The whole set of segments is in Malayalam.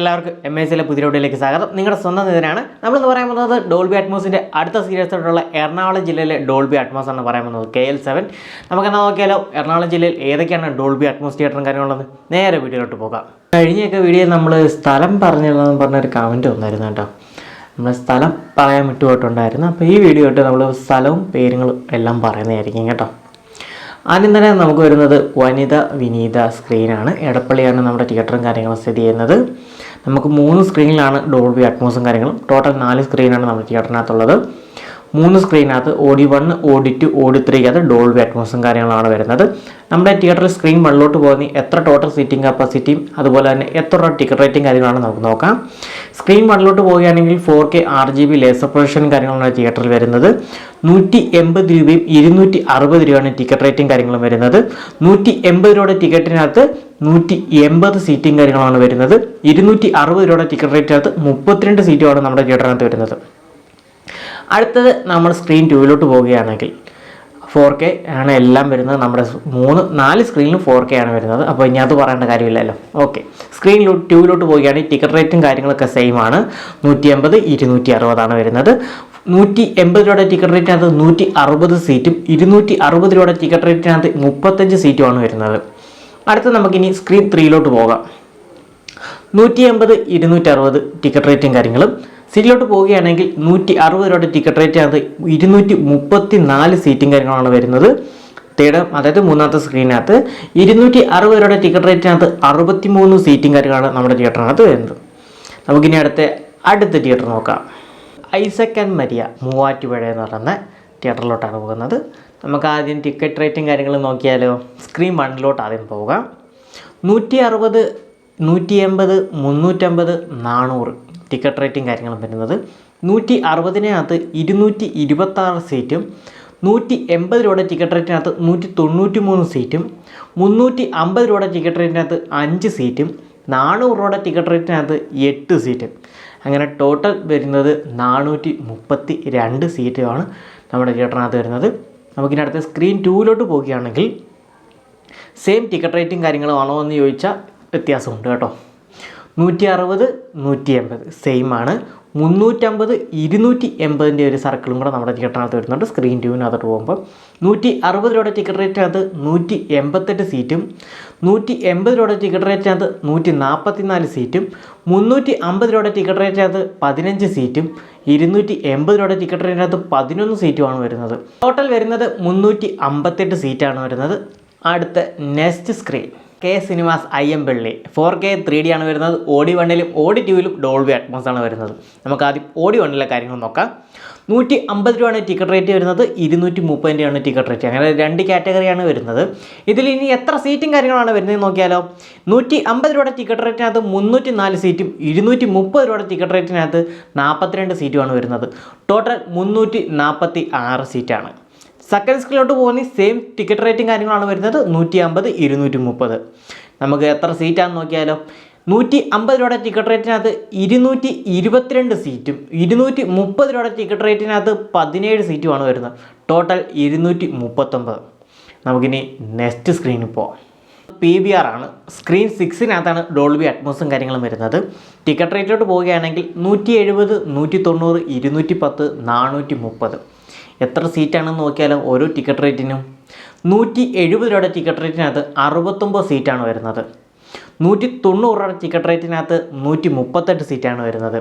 എല്ലാവർക്കും MSലെ പുതിയ വീഡിയോയിലേക്ക് സ്വാഗതം. നിങ്ങളുടെ സ്വന്തം നിതിനാണ്. നമ്മളിന്ന് പറയാൻ പോകുന്നത് ഡോൾബി അറ്റ്മോസിൻ്റെ അടുത്ത സീരീസായിട്ടുള്ള എറണാകുളം ജില്ലയിലെ ഡോൾബി അറ്റ്മോസ് ആണ് പറയാൻ പോകുന്നത്, KL7. നമുക്കെന്നാൽ നോക്കിയാലോ എറണാകുളം ജില്ലയിൽ ഏതൊക്കെയാണ് ഡോൾബി അറ്റ്മോസ് തിയേറ്ററും കാര്യങ്ങളുള്ളത്. നേരെ വീഡിയോയിലോട്ട് പോകാം. കഴിഞ്ഞൊക്കെ വീഡിയോ നമ്മൾ സ്ഥലം പറഞ്ഞില്ലെന്ന് പറഞ്ഞൊരു കമൻറ്റ് വന്നായിരുന്നു കേട്ടോ. നമ്മൾ സ്ഥലം പറയാൻ വിട്ടുപോയിട്ടുണ്ടായിരുന്നു. അപ്പോൾ ഈ വീഡിയോ ആയിട്ട് നമ്മൾ സ്ഥലവും പേരുകളും എല്ലാം പറയുന്നതായിരിക്കും കേട്ടോ. ആദ്യം തന്നെ നമുക്ക് വരുന്നത് വനിത വിനീത സ്ക്രീനാണ്. എടപ്പള്ളിയാണ് നമ്മുടെ തിയേറ്ററും കാര്യങ്ങളും സ്ഥിതി ചെയ്യുന്നത്. നമുക്ക് 3 സ്ക്രീനിലാണ് ഡോൾബി അറ്റ്മോസും കാര്യങ്ങളും. ടോട്ടൽ 4 സ്ക്രീനാണ് നമ്മുടെ തിയേറ്ററിനകത്തുള്ളത്. 3 സ്ക്രീനകത്ത് OD1, OD2, OD3 ഡോൾബി അറ്റ്മോസും കാര്യങ്ങളാണ് വരുന്നത്. നമ്മുടെ തിയേറ്ററിൽ സ്ക്രീൻ 1 പോകുന്ന എത്ര ടോട്ടൽ സീറ്റിംഗ് കപ്പാസിറ്റിയും അതുപോലെ തന്നെ എത്ര രൂപ ടിക്കറ്റ് റേറ്റിംഗ് കാര്യങ്ങളാണ് നമുക്ക് നോക്കാം. സ്ക്രീൻ 1 പോവുകയാണെങ്കിൽ 4K RGB ലേസർ പ്രൊജക്ഷൻ കാര്യങ്ങളാണ് തിയേറ്ററിൽ വരുന്നത്. 180 രൂപയും 260 രൂപയാണ് ടിക്കറ്റ് റേറ്റിംഗ് കാര്യങ്ങളും വരുന്നത്. 180 രൂപയുടെ ടിക്കറ്റിനകത്ത് 180 സീറ്റിംഗ് കാര്യങ്ങളാണ് വരുന്നത്. 260 രൂപയുടെ ടിക്കറ്റ് റേറ്റിനകത്ത് 32 സീറ്റുമാണ് നമ്മുടെ തിയേറ്ററിനകത്ത് വരുന്നത്. അടുത്തത് നമ്മൾ സ്ക്രീൻ 2 പോവുകയാണെങ്കിൽ 4K ആണ് എല്ലാം വരുന്നത്. നമ്മുടെ 4 സ്ക്രീനിലും 4K ആണ് വരുന്നത്. അപ്പോൾ ഇനി അത് പറയേണ്ട കാര്യമില്ലല്ലോ. ഓക്കെ, സ്ക്രീൻ 2 പോവുകയാണെങ്കിൽ ടിക്കറ്റ് റേറ്റും കാര്യങ്ങളൊക്കെ സെയിം ആണ്. 180, 260 വരുന്നത്. 180 രൂപയുടെ ടിക്കറ്റ് റേറ്റിനകത്ത് 160 സീറ്റും 260 രൂപയുടെ ടിക്കറ്റ് റേറ്റിനകത്ത് 35 സീറ്റുമാണ് വരുന്നത്. അടുത്ത് നമുക്കിനി സ്ക്രീൻ 3 പോകാം. 180, 260 ടിക്കറ്റ് റേറ്റും കാര്യങ്ങളും. സീറ്റിലോട്ട് പോവുകയാണെങ്കിൽ 160 രൂപയുടെ ടിക്കറ്റ് റേറ്റിനകത്ത് 234 സീറ്റും കാര്യങ്ങളാണ് വരുന്നത്. അതായത് മൂന്നാമത്തെ സ്ക്രീനകത്ത് 260 രൂപയുടെ ടിക്കറ്റ് റേറ്റിനകത്ത് 63 സീറ്റും കാര്യങ്ങളാണ് നമ്മുടെ തിയേറ്ററിനകത്ത് വരുന്നത്. നമുക്കിനി അടുത്ത തിയേറ്റർ നോക്കാം. ഐസക് ആൻഡ് മരിയ മൂവാറ്റുപുഴ എന്ന് പറയുന്ന തിയേറ്ററിലോട്ടാണ് പോകുന്നത്. നമുക്ക് ആദ്യം ടിക്കറ്റ് റേറ്റും കാര്യങ്ങളും നോക്കിയാലോ. സ്ക്രീൻ 1 ആദ്യം പോകാം. 160, 180, 350, 400 ടിക്കറ്റ് റേറ്റിംഗ് കാര്യങ്ങളും വരുന്നത്. 160-നകത്ത് 226 സീറ്റും 180 രൂപയുടെ ടിക്കറ്റ് റേറ്റിനകത്ത് 193 സീറ്റും 350 രൂപയുടെ ടിക്കറ്റ് റേറ്റിനകത്ത് 5 സീറ്റും 400 രൂപയുടെ ടിക്കറ്റ് റേറ്റിനകത്ത് 8 സീറ്റും. അങ്ങനെ ടോട്ടൽ വരുന്നത് 432 സീറ്റുമാണ് നമ്മുടെ തിയേറ്ററിനകത്ത് വരുന്നത്. നമുക്കിനി അടുത്ത സ്ക്രീൻ 2 പോവുകയാണെങ്കിൽ സെയിം ടിക്കറ്റ് റേറ്റും കാര്യങ്ങളും ആണോ എന്ന് ചോദിച്ചാൽ വ്യത്യാസമുണ്ട് കേട്ടോ. 160, 180 സെയിം ആണ്. 350, 280 ഒരു സർക്കിളും കൂടെ നമ്മുടെ തിയേറ്ററിനകത്ത് വരുന്നുണ്ട്. സ്ക്രീൻ 2-നകത്തോട്ട് പോകുമ്പോൾ 160 രൂപയുടെ ടിക്കറ്റ് റേറ്റിനകത്ത് 188 സീറ്റും 180 രൂപയുടെ ടിക്കറ്റ് റേറ്റിനകത്ത് 144 സീറ്റും 350 രൂപയുടെ ടിക്കറ്റ് റേറ്റിനകത്ത് 15 സീറ്റും 280 രൂപയുടെ ടിക്കറ്റ് റേറ്റിനകത്ത് 11 സീറ്റുമാണ് വരുന്നത്. ടോട്ടൽ വരുന്നത് 358 സീറ്റാണ് വരുന്നത്. അടുത്ത next screen K cinemas Ayyampilly 4K 3D ആണ് വരുന്നത്. OD1-ലും OD2-ലും ഡോൾബി അറ്റ്മോസ് ആണ് വരുന്നത്. നമുക്ക് ആദ്യം OD1-ലെ കാര്യങ്ങൾ നോക്കാം. 150 രൂപയാണ് ടിക്കറ്റ് റേറ്റ് വരുന്നത്. 230 രൂപയാണ് ടിക്കറ്റ് റേറ്റ്. അങ്ങനെ 2 കാറ്റഗറിയാണ് വരുന്നത്. ഇതിൽ ഇനി എത്ര സീറ്റും കാര്യങ്ങളാണ് വരുന്നത് നോക്കിയാലോ. 150 രൂപയുടെ ടിക്കറ്റ് റേറ്റിനകത്ത് 304 സീറ്റും 230 രൂപയുടെ ടിക്കറ്റ് റേറ്റിനകത്ത് 42 സീറ്റുമാണ് വരുന്നത്. ടോട്ടൽ 346 സീറ്റാണ്. സെക്കൻഡ് സ്ക്രീനിലോട്ട് പോകുന്ന സെയിം ടിക്കറ്റ് റേറ്റും കാര്യങ്ങളാണ് വരുന്നത്. 150, 230. നമുക്ക് എത്ര സീറ്റാണെന്ന് നോക്കിയാലോ. 150 രൂപയുടെ ടിക്കറ്റ് റേറ്റിനകത്ത് 222 സീറ്റും 230 രൂപയുടെ ടിക്കറ്റ് റേറ്റിനകത്ത് 17 സീറ്റുമാണ് വരുന്നത്. ടോട്ടൽ 239. നമുക്കിനി നെക്സ്റ്റ് സ്ക്രീനിൽ പോകാം. PVR ആണ്. സ്ക്രീൻ 6-നകത്താണ് ഡോൾബി അറ്റ്മോസും കാര്യങ്ങളും വരുന്നത്. ടിക്കറ്റ് റേറ്റിലോട്ട് പോവുകയാണെങ്കിൽ 170, 190, 210, 430. എത്ര സീറ്റാണെന്ന് നോക്കിയാലും ഓരോ ടിക്കറ്റ് റേറ്റിനും 170 രൂപയുടെ ടിക്കറ്റ് റേറ്റിനകത്ത് 69 സീറ്റാണ് വരുന്നത്. 190 രൂപയുടെ ടിക്കറ്റ് റേറ്റിനകത്ത് 138 സീറ്റാണ് വരുന്നത്.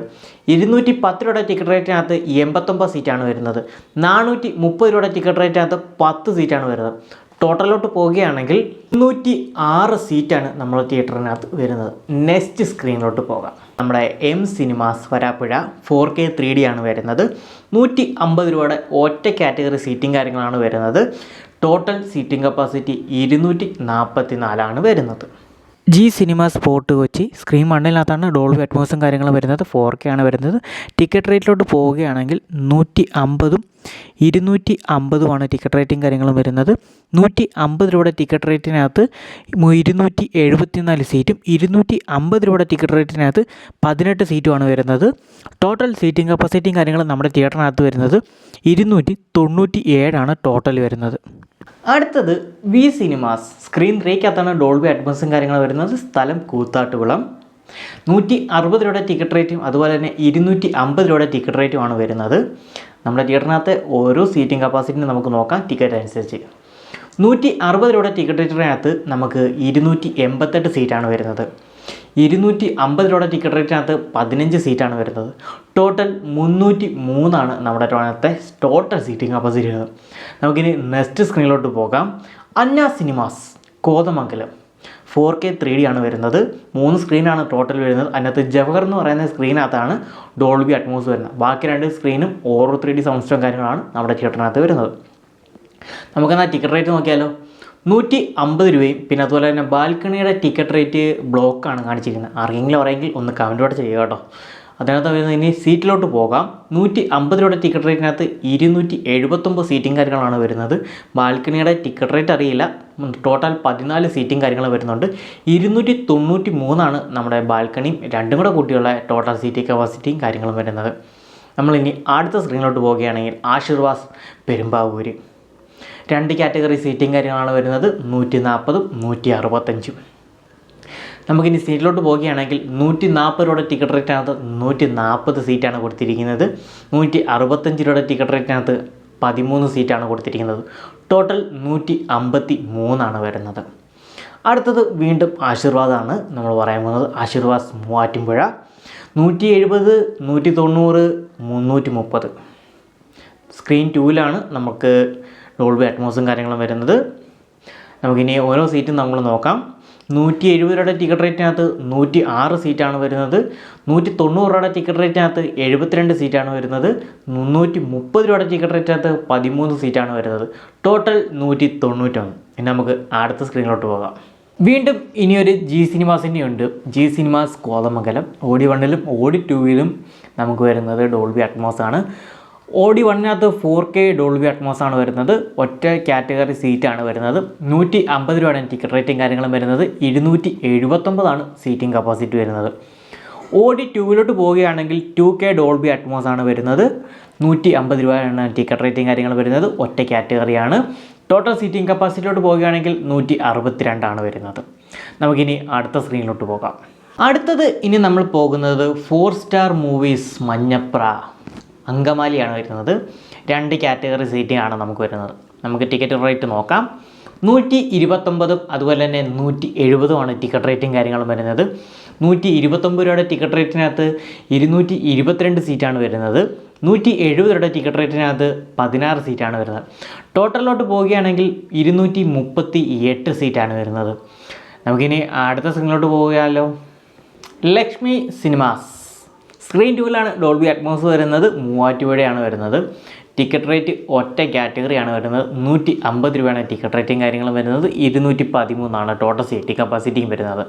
210 രൂപയുടെ ടിക്കറ്റ് റേറ്റിനകത്ത് 89 സീറ്റാണ് വരുന്നത്. 430 രൂപയുടെ ടിക്കറ്റ് റേറ്റിനകത്ത് 10 സീറ്റാണ് വരുന്നത്. ടോട്ടലോട്ട് പോവുകയാണെങ്കിൽ 106 സീറ്റാണ് നമ്മൾ തിയേറ്ററിനകത്ത് വരുന്നത്. നെക്സ്റ്റ് സ്ക്രീനിലോട്ട് പോകാം. നമ്മുടെ M cinemas Varapuzha 4K 3D ആണ് വരുന്നത്. 150 രൂപയുടെ ഒറ്റ കാറ്റഗറി സീറ്റിംഗ് കാര്യങ്ങളാണ് വരുന്നത്. ടോട്ടൽ സീറ്റിംഗ് കപ്പാസിറ്റി 244 വരുന്നത്. G cinemas Fort Kochi screen 1-നകത്താണ് ഡോൾബി അറ്റ്മോസും കാര്യങ്ങളും വരുന്നത്. 4K ആണ് വരുന്നത്. ടിക്കറ്റ് റേറ്റിലോട്ട് പോവുകയാണെങ്കിൽ 150, 250 ടിക്കറ്റ് റേറ്റിംഗ് കാര്യങ്ങളും വരുന്നത്. 150 രൂപയുടെ ടിക്കറ്റ് റേറ്റിനകത്ത് 274 സീറ്റും 250 രൂപയുടെ ടിക്കറ്റ് റേറ്റിനകത്ത് 18 സീറ്റുമാണ് വരുന്നത്. ടോട്ടൽ സീറ്റിംഗ് കപ്പാസിറ്റിയും കാര്യങ്ങളും നമ്മുടെ തിയേറ്ററിനകത്ത് വരുന്നത് 297 ടോട്ടൽ വരുന്നത്. അടുത്തത് വി സിനിമാസ് സ്ക്രീൻ 3-കകത്താണ് ഡോൾബി അറ്റ്മോസും കാര്യങ്ങളും വരുന്നത്. സ്ഥലം കൂത്താട്ടുകുളം. 160 രൂപയുടെ ടിക്കറ്റ് റേറ്റും അതുപോലെ തന്നെ 250 രൂപയുടെ ടിക്കറ്റ് റേറ്റുമാണ് വരുന്നത്. നമ്മുടെ തിയേറ്ററിനകത്ത് ഓരോ സീറ്റിംഗ് കപ്പാസിറ്റിയും നമുക്ക് നോക്കാം ടിക്കറ്റ് അനുസരിച്ച്. 160 രൂപയുടെ ടിക്കറ്റ് റേറ്റിനകത്ത് നമുക്ക് 288 സീറ്റാണ് വരുന്നത്. 250 രൂപയുടെ ടിക്കറ്റ് റേറ്റിനകത്ത് 15 സീറ്റാണ് വരുന്നത്. ടോട്ടൽ 303 നമ്മുടെ ടോട്ടൽ സീറ്റിംഗ് കപ്പാസിറ്റി വരുന്നത്. നമുക്കിനി നെക്സ്റ്റ് സ്ക്രീനിലോട്ട് പോകാം. അന്ന സിനിമാസ് കോതമംഗലം 4K 3D ആണ് വരുന്നത്. 3 സ്ക്രീനാണ് ടോട്ടൽ വരുന്നത്. അതിനകത്ത് ജവഹർ എന്ന് പറയുന്ന സ്ക്രീനകത്താണ് ഡോൾബി അറ്റ്മോസ് വരുന്നത്. ബാക്കി 2 സ്ക്രീനും ഓരോ 3D സൗണ്ട് സിസ്റ്റം കാര്യങ്ങളാണ് നമ്മുടെ തിയേറ്ററിനകത്ത് വരുന്നത്. നമുക്കെന്നാൽ ടിക്കറ്റ് റേറ്റ് നോക്കിയാലോ. 150 രൂപയും പിന്നെ അതുപോലെ തന്നെ ബാൽക്കണിയുടെ ടിക്കറ്റ് റേറ്റ് ബ്ലോക്കാണ് കാണിച്ചിരിക്കുന്നത്. ആർക്കെങ്കിലും അറിയെങ്കിൽ ഒന്ന് കമൻറ്റോടെ ചെയ്യുക കേട്ടോ. അതിനകത്ത് വരുന്നത് ഇനി സീറ്റിലോട്ട് പോകാം. 150 രൂപയുടെ ടിക്കറ്റ് റേറ്റിനകത്ത് 279 സീറ്റിംഗ് കാര്യങ്ങളാണ് വരുന്നത്. ബാൽക്കണിയുടെ ടിക്കറ്റ് റേറ്റ് അറിയില്ല. ടോട്ടൽ 14 സീറ്റിംഗ് കാര്യങ്ങൾ വരുന്നുണ്ട്. 293 നമ്മുടെ ബാൽക്കണിയും രണ്ടും കൂടെ കൂട്ടിയുള്ള ടോട്ടൽ സീറ്റിംഗ് കപ്പാസിറ്റിയും കാര്യങ്ങളും വരുന്നത്. നമ്മളിനി അടുത്ത സ്ക്രീനിലോട്ട് പോവുകയാണെങ്കിൽ ആശീർവാദ് പെരുമ്പാവൂർ 2 കാറ്റഗറി സീറ്റിംഗ് കാര്യങ്ങളാണ് വരുന്നത്. 140 165. നമുക്കിനി സീറ്റിലോട്ട് പോവുകയാണെങ്കിൽ 140 രൂപയുടെ ടിക്കറ്റ് റേറ്റിനകത്ത് 140 സീറ്റാണ് കൊടുത്തിരിക്കുന്നത്. 165 രൂപയുടെ ടിക്കറ്റ് റേറ്റിനകത്ത് 13 സീറ്റാണ് കൊടുത്തിരിക്കുന്നത്. ടോട്ടൽ 153 വരുന്നത്. അടുത്തത് വീണ്ടും ആശീർവാദാണ് നമ്മൾ പറയാൻ പോകുന്നത്. ആശീർവാദ് മൂവാറ്റുപുഴ 170 190 330. സ്ക്രീൻ 2ലാണ് നമുക്ക് ഡോൾബി അറ്റ്മോസും കാര്യങ്ങളും വരുന്നത്. നമുക്കിനി ഓരോ സീറ്റും നമ്മൾ നോക്കാം. 170 രൂപയുടെ ടിക്കറ്റ് റേറ്റിനകത്ത് 106 സീറ്റാണ് വരുന്നത്. 190 രൂപയുടെ ടിക്കറ്റ് റേറ്റിനകത്ത് 72 സീറ്റാണ് വരുന്നത്. 330 രൂപയുടെ ടിക്കറ്റ് റേറ്റിനകത്ത് 13 സീറ്റാണ് വരുന്നത്. ടോട്ടൽ 191. ഇനി നമുക്ക് അടുത്ത സ്ക്രീനിലോട്ട് പോകാം. വീണ്ടും ഇനിയൊരു ജി സിനിമാസിൻ്റെ ഉണ്ട്. ജി സിനിമാസ് കോതമംഗലം ഓഡി 1ലും ഓഡി 2ലും നമുക്ക് വരുന്നത് ഡോൾബി അറ്റ്മോസ് ആണ്. ഓഡി 1നകത്ത് 4K ഡോൾബി അറ്റ്മോസ് ആണ് വരുന്നത്. ഒറ്റ കാറ്റഗറി സീറ്റാണ് വരുന്നത്. 150 രൂപയാണ് ടിക്കറ്റ് റേറ്റും കാര്യങ്ങളും വരുന്നത്. 279 സീറ്റിംഗ് കപ്പാസിറ്റി വരുന്നത്. ഓഡി 2ലോട്ട് പോവുകയാണെങ്കിൽ 2K ഡോൾബി അറ്റ്മോസ് ആണ് വരുന്നത്. 150 രൂപയാണ് ടിക്കറ്റ് റേറ്റും കാര്യങ്ങൾ വരുന്നത്. ഒറ്റ കാറ്റഗറിയാണ്. ടോട്ടൽ സീറ്റിംഗ് കപ്പാസിറ്റിയിലോട്ട് പോവുകയാണെങ്കിൽ 162 വരുന്നത്. നമുക്കിനി അടുത്ത സ്ക്രീനിലോട്ട് പോകാം. അടുത്തത് ഇനി നമ്മൾ പോകുന്നത് 4 സ്റ്റാർ മൂവീസ് മഞ്ഞപ്ര അങ്കമാലിയാണ് വരുന്നത്. 2 കാറ്റഗറി സീറ്റിംഗ് ആണ് നമുക്ക് വരുന്നത്. നമുക്ക് ടിക്കറ്റ് റേറ്റ് നോക്കാം. 129 അതുപോലെ തന്നെ 170 ടിക്കറ്റ് റേറ്റും കാര്യങ്ങളും വരുന്നത്. 129 രൂപയുടെ ടിക്കറ്റ് റേറ്റിനകത്ത് 222 സീറ്റാണ് വരുന്നത്. 170 രൂപയുടെ ടിക്കറ്റ് റേറ്റിനകത്ത് 16 സീറ്റാണ് വരുന്നത്. ടോട്ടലിലോട്ട് പോവുകയാണെങ്കിൽ 238 സീറ്റാണ് വരുന്നത്. നമുക്കിനി അടുത്ത സ്ക്രീനിലോട്ട് പോവുകയാലോ. ലക്ഷ്മി സിനിമാസ് സ്ക്രീൻ 2ലാണ് ഡോൾബി അറ്റ്മോസ് വരുന്നത്. മൂവാറ്റുപുഴയാണ് വരുന്നത്. ടിക്കറ്റ് റേറ്റ് ഒറ്റ കാറ്റഗറിയാണ് വരുന്നത്. 150 രൂപയാണ് ടിക്കറ്റ് റേറ്റും കാര്യങ്ങളും വരുന്നത്. 213 ടോട്ടൽ സീറ്റിംഗ് കപ്പാസിറ്റിയും വരുന്നത്.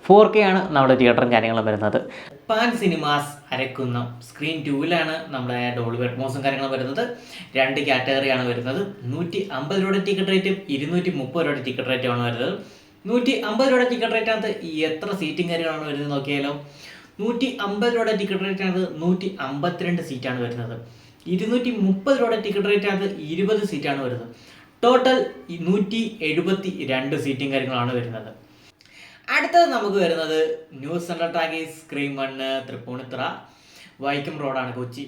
4K ആണ് നമ്മുടെ തിയേറ്ററും കാര്യങ്ങളും വരുന്നത്. പാൻ സിനിമാസ് അരക്കുന്നം സ്ക്രീൻ 2ലാണ് നമ്മുടെ ഡോൾബി അറ്റ്മോസും കാര്യങ്ങളും വരുന്നത്. 2 കാറ്റഗറിയാണ് വരുന്നത്. 150 രൂപയുടെ ടിക്കറ്റ് റേറ്റും 230 രൂപയുടെ ടിക്കറ്റ് റേറ്റുമാണ് വരുന്നത്. 150 രൂപയുടെ ടിക്കറ്റ് റേറ്റിനകത്ത് എത്ര സീറ്റിംഗ് കാര്യങ്ങളാണ് വരുന്നത് നോക്കിയാലോ. 150 രൂപയുടെ ടിക്കറ്റ് റേറ്റിനകത്ത് 152 സീറ്റാണ് വരുന്നത്. 230 രൂപയുടെ ടിക്കറ്റ് റേറ്റിനകത്ത് 20 സീറ്റാണ് വരുന്നത്. ടോട്ടൽ 172 സീറ്റിംഗ് കാര്യങ്ങളാണ് വരുന്നത്. അടുത്തത് നമുക്ക് വരുന്നത് new central talkies screen 1 Thrippunithura Vaikom റോഡാണ് കൊച്ചി.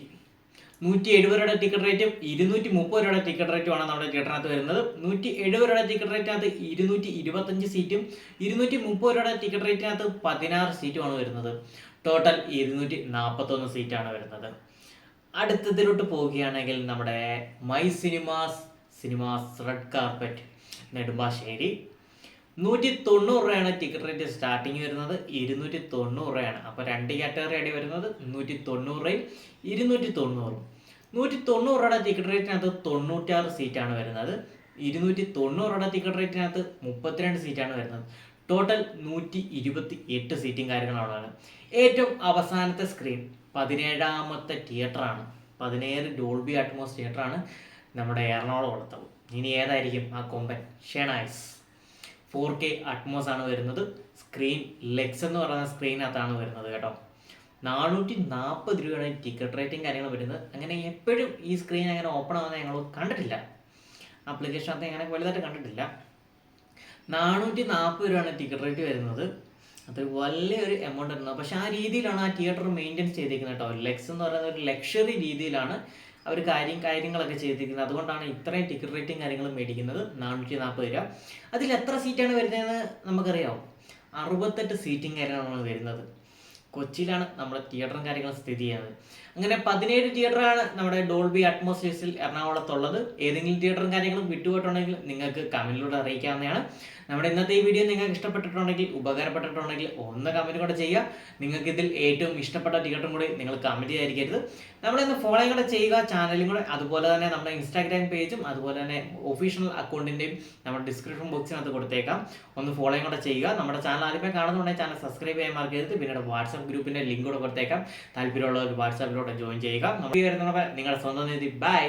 170 രൂപയുടെ ടിക്കറ്റ് റേറ്റും 230 രൂപയുടെ ടിക്കറ്റ് റേറ്റുമാണ് നമ്മുടെ തിയേറ്ററിനകത്ത് വരുന്നത്. 170 രൂപയുടെ ടിക്കറ്റ് റേറ്റിനകത്ത് 225 സീറ്റും 230 രൂപയുടെ ടിക്കറ്റ് റേറ്റിനകത്ത് 16 സീറ്റുമാണ് വരുന്നത്. ടോട്ടൽ 241 സീറ്റാണ് വരുന്നത്. അടുത്തതിലോട്ട് പോവുകയാണെങ്കിൽ നമ്മുടെ my cinemas red carpet Nedumbassery 190 രൂപയാണ് ടിക്കറ്റ് റേറ്റ് സ്റ്റാർട്ടിങ് വരുന്നത്. 290 രൂപയാണ്. അപ്പോൾ 2 കാറ്റഗറി അടി വരുന്നത് 190 രൂപയും 290. 190 രൂപയുടെ ടിക്കറ്റ് റേറ്റിനകത്ത് 96 സീറ്റാണ് വരുന്നത്. 290 രൂപയുടെ ടിക്കറ്റ് റേറ്റിനകത്ത് 32 സീറ്റാണ് വരുന്നത്. ടോട്ടൽ 128 സീറ്റിംഗ് കാര്യങ്ങളാണ്. ഏറ്റവും അവസാനത്തെ സ്ക്രീൻ 17ാമത്തെ തിയേറ്ററാണ്. 17 ഡോൾബി അറ്റ്മോസ് തിയേറ്ററാണ് നമ്മുടെ എറണാകുളം ഉള്ളത്. ഇനി ഏതായിരിക്കും ആ കൊമ്പൻ? ഷെനൈസ് 4K അറ്റ്മോസ് ആണ് വരുന്നത്. സ്ക്രീൻ ലെക്സ് എന്ന് പറയുന്ന സ്ക്രീനകത്താണ് വരുന്നത് കേട്ടോ. 440 രൂപയാണ് ടിക്കറ്റ് റേറ്റിംഗ് കാര്യങ്ങൾ വരുന്നത്. അങ്ങനെ എപ്പോഴും ഈ സ്ക്രീൻ അങ്ങനെ ഓപ്പൺ ആകുന്നത് ഞങ്ങൾ കണ്ടിട്ടില്ല. ആപ്ലിക്കേഷനകത്ത് അങ്ങനെ വലുതായിട്ട് കണ്ടിട്ടില്ല. 440 രൂപയാണ് ടിക്കറ്റ് റേറ്റ് വരുന്നത്. അത് വലിയൊരു എമൗണ്ട് ഉണ്ട്. പക്ഷെ ആ രീതിയിലാണ് ആ തിയേറ്റർ മെയിൻറ്റെയിൻ ചെയ്തിരിക്കുന്നത് കേട്ടോ. ലെക്സ് എന്ന് പറയുന്ന ഒരു ലക്ഷറി രീതിയിലാണ് അവർ കാര്യങ്ങളൊക്കെ ചെയ്തിരിക്കുന്നത്. അതുകൊണ്ടാണ് ഇത്രയും ടിക്കറ്റ് റേറ്റും കാര്യങ്ങളും മേടിക്കുന്നത്. 440 രൂപ. അതിൽ എത്ര സീറ്റാണ് വരുന്നതെന്ന് നമുക്കറിയാം. 68 സീറ്റിംഗ് കാര്യങ്ങളാണ് വരുന്നത്. കൊച്ചിയിലാണ് നമ്മുടെ തിയേറ്ററും കാര്യങ്ങളും സ്ഥിതി ചെയ്യുന്നത്. അങ്ങനെ 17 തിയേറ്ററാണ് നമ്മുടെ ഡോൾബി അറ്റ്മോസ്ഫിയർസിൽ എറണാകുളത്തുള്ളത്. ഏതെങ്കിലും തിയേറ്ററും കാര്യങ്ങളും വിട്ടുപോയിട്ടുണ്ടെങ്കിൽ നിങ്ങൾക്ക് കമൻറ്റിലൂടെ അറിയിക്കാവുന്നതാണ്. നമ്മുടെ ഇന്നത്തെ ഈ വീഡിയോ നിങ്ങൾക്ക് ഇഷ്ടപ്പെട്ടിട്ടുണ്ടെങ്കിൽ, ഉപകാരപ്പെട്ടിട്ടുണ്ടെങ്കിൽ ഒന്ന് കമൻറ്റ് കൂടെ ചെയ്യുക. നിങ്ങൾക്ക് ഇതിൽ ഏറ്റവും ഇഷ്ടപ്പെട്ട തിയേറ്ററും കൂടി നിങ്ങൾ കമൻറ്റ് ചെയ്യാതിരിക്കരുത്. നമ്മളിന്ന് ഫോളോ കൂടെ ചെയ്യുക, ചാനലും കൂടെ. അതുപോലെ തന്നെ നമ്മുടെ ഇൻസ്റ്റാഗ്രാം പേജും അതുപോലെ തന്നെ ഒഫീഷ്യൽ അക്കൗണ്ടിൻ്റെയും നമ്മുടെ ഡിസ്ക്രിപ്ഷൻ ബോക്സിനകത്ത് കൊടുത്തേക്കാം. ഒന്ന് ഫോളോയും കൂടെ ചെയ്യുക. നമ്മുടെ ചാനൽ ആദ്യമേ കാണുന്നുണ്ടെങ്കിൽ ചാനൽ സബ്സ്ക്രൈബ് ചെയ്യാൻ മറക്കരുത്. പിന്നീട് വാട്സാപ്പ് ഗ്രൂപ്പിൻ്റെ ലിങ്ക് കൂടെ കൊടുത്തേക്കാം. താല്പര്യമുള്ളവർ വാട്സാപ്പിലൂടെ ജോയിൻ ചെയ്യുക. നമ്മൾ വരുന്നവർ നിങ്ങളുടെ സ്വന്തം നിധി. ബൈ.